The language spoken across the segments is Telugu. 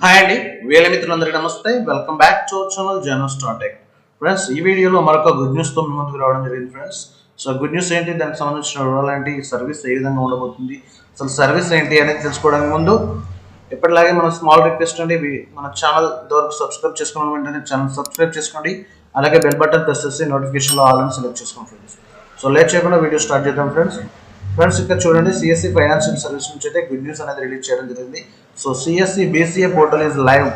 హాయ్ అండి, వేల మిత్రులందరికీ నమస్తే. Welcome back to our channel జనో స్టార్టెక్. ఫ్రెండ్స్, ఈ వీడియోలో మరొక గుడ్ న్యూస్తో మీ ముందుకు రావడం జరిగింది ఫ్రెండ్స్. సో గుడ్ న్యూస్ ఏంటి, దానికి సంబంధించిన వివరాలు ఏంటి, సర్వీస్ ఏ విధంగా ఉండబోతుంది, అసలు సర్వీస్ ఏంటి అనేది తెలుసుకోవడానికి ముందు ఎప్పటిలాగే మన స్మాల్ రిక్వెస్ట్ అండి, మన ఛానల్ ఇంతవరకు సబ్స్క్రైబ్ చేసుకున్న వెంటనే ఛానల్ సబ్స్క్రైబ్ చేసుకోండి. అలాగే బెల్ బటన్ ప్రెస్ చేసి నోటిఫికేషన్లో ఆల్ అని సెలెక్ట్ చేసుకోండి ఫ్రెండ్స్. సో లేట్ చేయకుండా వీడియో స్టార్ట్ చేద్దాం ఫ్రెండ్స్. ఇక్కడ చూడండి, సిఎస్సి ఫైనాన్షియల్ సర్వీస్ నుంచి అయితే గుడ్ న్యూస్ అనేది రిలీజ్ చేయడం జరిగింది. So CSC BCA portal is live,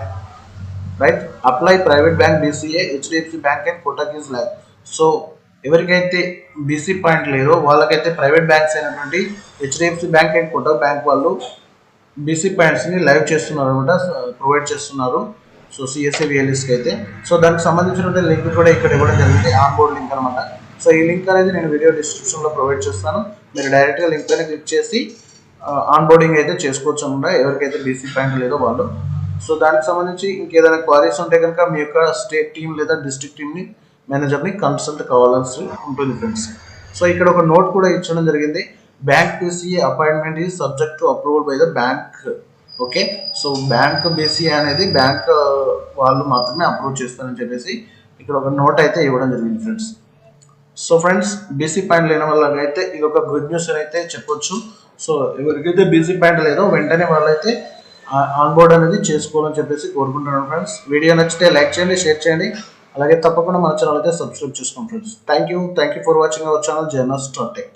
right? Apply private bank BCA, HDFC bank and Kotak is live. So ఎవరికైతే బీసీ పాయింట్ లేదో వాళ్ళకైతే ప్రైవేట్ బ్యాంక్స్ అయినటువంటి HDFC bank and Kotak bank వాళ్ళు బీసీ పాయింట్స్ని లైవ్ చేస్తున్నారు అనమాట, ప్రొవైడ్ చేస్తున్నారు. సో సిఎస్సి విఎల్ఎస్కి అయితే సో దానికి సంబంధించిన లింక్ కూడా ఇక్కడ ఇవ్వడం జరిగింది, ఆన్ బోర్డ్ లింక్ అనమాట. సో ఈ లింక్ అనేది నేను వీడియో డిస్క్రిప్షన్లో ప్రొవైడ్ చేస్తాను. మీరు డైరెక్ట్గా లింక్ పైన క్లిక్ చేసి ఆన్ బోర్డింగ్ అయితే చేసుకోవచ్చు అనమాట, ఎవరికైతే బీసీ పాయింట్ లేదో వాళ్ళు. సో దానికి సంబంధించి ఇంకేదైనా క్వారీస్ ఉంటే కనుక మీ యొక్క స్టేట్ టీమ్ లేదా డిస్ట్రిక్ట్ టీమ్ని మేనేజర్ని కన్సల్ట్ కావాల్సి ఉంటుంది ఫ్రెండ్స్. సో ఇక్కడ ఒక నోట్ కూడా ఇచ్చడం జరిగింది, bank BCA appointment is subject to approval by the bank. Okay, so bank BCA అనేది బ్యాంక్ వాళ్ళు మాత్రమే అప్రూవ్ చేస్తారని చెప్పేసి ఇక్కడ ఒక నోట్ అయితే ఇవ్వడం జరిగింది friends. So friends, BC point లేని వాళ్ళకైతే ఇది ఒక గుడ్ న్యూస్ అని అయితే చెప్పొచ్చు. సో ఎవరికైతే బీసీ పాయింట్ లేదో వెంటనే వాళ్ళైతే ఆన్ బోర్డ్ అనేది చేసుకోవాలని చెప్పేసి కోరుకుంటున్నాను ఫ్రెండ్స్. వీడియో నచ్చితే లైక్ చేయండి, షేర్ చేయండి, అలాగే తప్పకుండా మన ఛానల్ అయితే సబ్స్క్రైబ్ చేసుకోండి friends. Thank you for watching our channel జనో స్టార్టెక్.